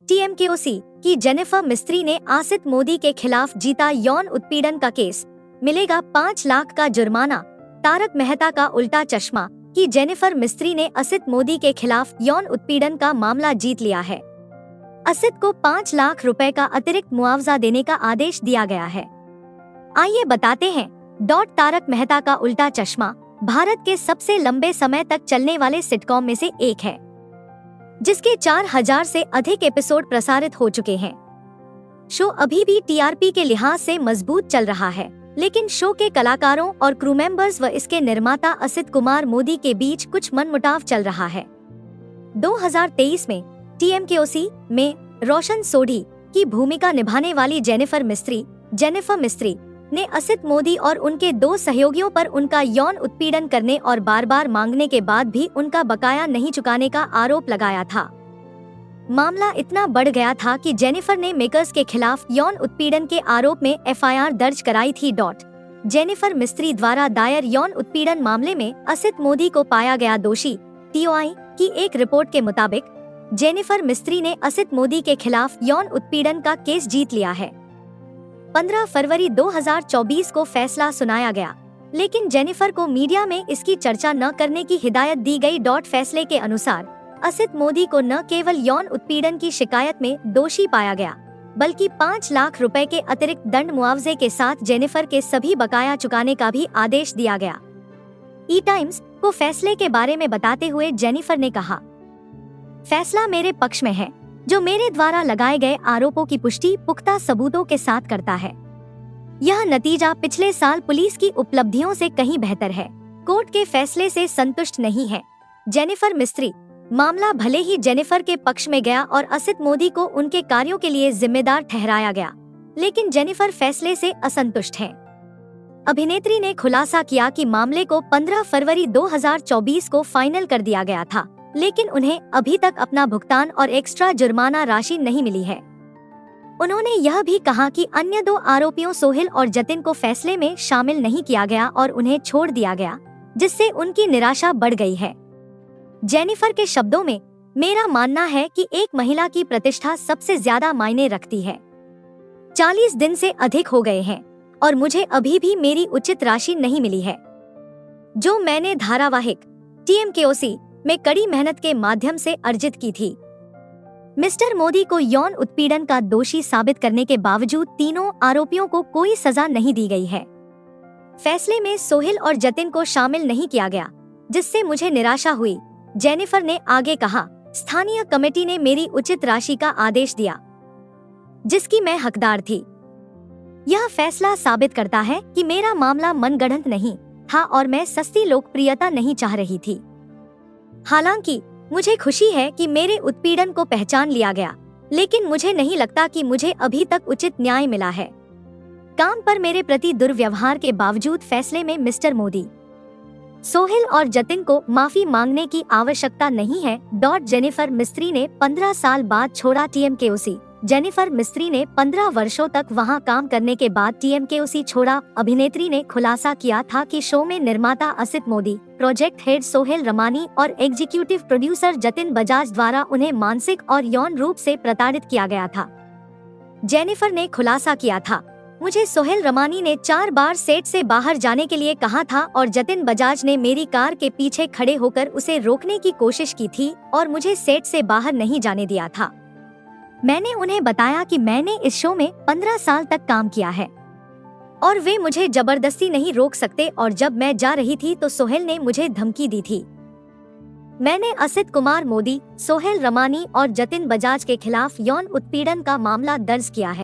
टीएमकेओसी की जेनिफर मिस्त्री ने असित मोदी के खिलाफ जीता यौन उत्पीड़न का केस, मिलेगा 5 लाख का जुर्माना। तारक मेहता का उल्टा चश्मा की जेनिफर मिस्त्री ने असित मोदी के खिलाफ यौन उत्पीड़न का मामला जीत लिया है। असित को 5 लाख रुपए का अतिरिक्त मुआवजा देने का आदेश दिया गया है। आइए बताते हैं। तारक मेहता का उल्टा चश्मा भारत के सबसे लंबे समय तक चलने वाले सिटकॉम में से एक है, जिसके 4000 से अधिक एपिसोड प्रसारित हो चुके हैं। शो अभी भी टीआरपी के लिहाज से मजबूत चल रहा है, लेकिन शो के कलाकारों और क्रू मेंबर्स व इसके निर्माता असित कुमार मोदी के बीच कुछ मनमुटाव चल रहा है। 2023 में टीएमकेओसी में रोशन सोढी की भूमिका निभाने वाली जेनिफर मिस्त्री ने असित मोदी और उनके 2 सहयोगियों पर उनका यौन उत्पीड़न करने और बार बार मांगने के बाद भी उनका बकाया नहीं चुकाने का आरोप लगाया था। मामला इतना बढ़ गया था कि जेनिफर ने मेकर्स के खिलाफ यौन उत्पीड़न के आरोप में एफआईआर दर्ज कराई थी। जेनिफर मिस्त्री द्वारा दायर यौन उत्पीड़न मामले में असित मोदी को पाया गया दोषी। टीओआई की एक रिपोर्ट के मुताबिक जेनिफर मिस्त्री ने असित मोदी के खिलाफ यौन उत्पीड़न का केस जीत लिया है। 15 फरवरी 2024 को फैसला सुनाया गया, लेकिन जेनिफर को मीडिया में इसकी चर्चा न करने की हिदायत दी गई। फैसले के अनुसार असित मोदी को न केवल यौन उत्पीड़न की शिकायत में दोषी पाया गया, बल्कि 5 लाख रुपए के अतिरिक्त दंड मुआवजे के साथ जेनिफर के सभी बकाया चुकाने का भी आदेश दिया गया। ई टाइम्स को फैसले के बारे में बताते हुए जेनिफर ने कहा, फैसला मेरे पक्ष में है, जो मेरे द्वारा लगाए गए आरोपों की पुष्टि पुख्ता सबूतों के साथ करता है। यह नतीजा पिछले साल पुलिस की उपलब्धियों से कहीं बेहतर है। कोर्ट के फैसले से संतुष्ट नहीं है जेनिफर मिस्त्री। मामला भले ही जेनिफर के पक्ष में गया और असित मोदी को उनके कार्यों के लिए जिम्मेदार ठहराया गया, लेकिन जेनिफर फैसले से असंतुष्ट है। अभिनेत्री ने खुलासा किया कि मामले को 15 फरवरी 2024 को फाइनल कर दिया गया था, लेकिन उन्हें अभी तक अपना भुगतान और एक्स्ट्रा जुर्माना राशि नहीं मिली है। उन्होंने यह भी कहा कि अन्य 2 आरोपियों सोहेल और जतिन को फैसले में शामिल नहीं किया गया और उन्हें छोड़ दिया गया, जिससे उनकी निराशा बढ़ गई है। जेनिफर के शब्दों में, मेरा मानना है कि एक महिला की प्रतिष्ठा सबसे ज्यादा मायने रखती है। 40 दिन से अधिक हो गए हैं और मुझे अभी भी मेरी उचित राशि नहीं मिली है, जो मैंने धारावाहिक टीएमकेओसी में कड़ी मेहनत के माध्यम से अर्जित की थी। मिस्टर मोदी को यौन उत्पीड़न का दोषी साबित करने के बावजूद तीनों आरोपियों को कोई सजा नहीं दी गई है। फैसले में सोहेल और जतिन को शामिल नहीं किया गया, जिससे मुझे निराशा हुई। जेनिफर ने आगे कहा, स्थानीय कमेटी ने मेरी उचित राशि का आदेश दिया, जिसकी मैं हकदार थी। यह फैसला साबित करता है कि मेरा मामला मनगढ़ंत नहीं था और मैं सस्ती लोकप्रियता नहीं चाह रही थी। हालांकि मुझे खुशी है कि मेरे उत्पीड़न को पहचान लिया गया, लेकिन मुझे नहीं लगता कि मुझे अभी तक उचित न्याय मिला है। काम पर मेरे प्रति दुर्व्यवहार के बावजूद फैसले में मिस्टर मोदी, सोहेल और जतिन को माफी मांगने की आवश्यकता नहीं है। जेनिफर मिस्त्री ने 15 साल बाद छोड़ा टीएमकेओसी। जेनिफर मिस्त्री ने 15 वर्षों तक वहां काम करने के बाद टीएमकेओसी छोड़ा। अभिनेत्री ने खुलासा किया था कि शो में निर्माता असित मोदी, प्रोजेक्ट हेड सोहेल रमानी और एग्जीक्यूटिव प्रोड्यूसर जतिन बजाज द्वारा उन्हें मानसिक और यौन रूप से प्रताड़ित किया गया था। जेनिफर ने खुलासा किया था, मुझे सोहेल रमानी ने 4 बार सेट से बाहर जाने के लिए कहा था और जतिन बजाज ने मेरी कार के पीछे खड़े होकर उसे रोकने की कोशिश की थी और मुझे सेट से बाहर नहीं जाने दिया था। मैंने उन्हें बताया कि मैंने इस शो में 15 साल तक काम किया है और वे मुझे जबरदस्ती नहीं रोक सकते, और जब मैं जा रही थी तो सोहेल ने मुझे धमकी दी थी। मैंने असित कुमार मोदी, सोहेल रमानी और जतिन बजाज के खिलाफ यौन उत्पीड़न का मामला दर्ज किया है।